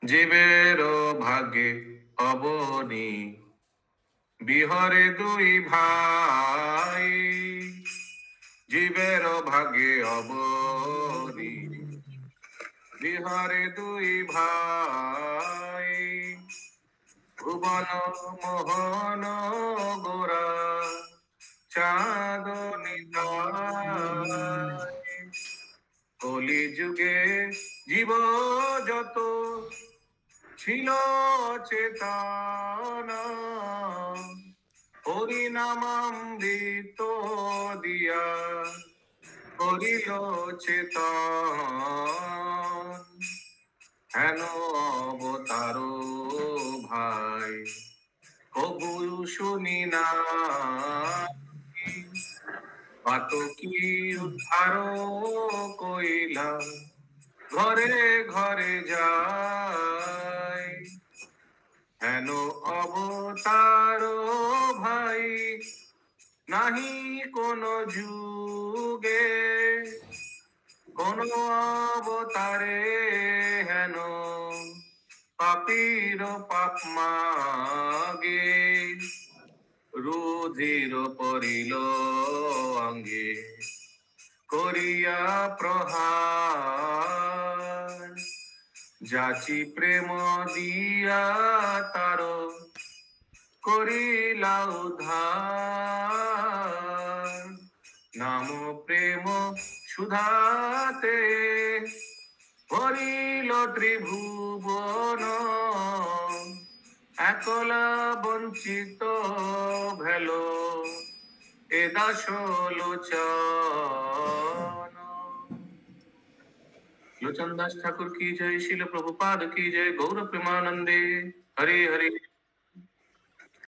জীবের ভাগ্যে অবনি বিহরে দুই ভাই, জীবের ভাগ্যে অবনি বিহারে দুই ভাই, ভুবন মোহন গোরা চাঁদনি কলি যুগে জীব যত ছিল চেতনা, হরিনামামৃত দিয়া করিল চেতন, হেন অবতার ভাই কবু শুনি না, পাতকি উদ্ধার কইলা ঘরে ঘরে যায়, হেন অবতার ভাই নাহি কোন যুগে, কোন অবতারে হেন পাপীর পাপ মাগে, রুধির পরিল অঙ্গে করিয়া প্রহার, যাচি প্রেম দিয়া তার করিলা উদ্ধার, নাম প্রেম সুধাতে ভরিল ত্রিভুবন, একলা বঞ্চিত ভেল এ দাস লোচন। लोचन दास ठाकुर की जय, शिल प्रभुपाद की जय, गौर प्रेमानंदे। हरे हरे।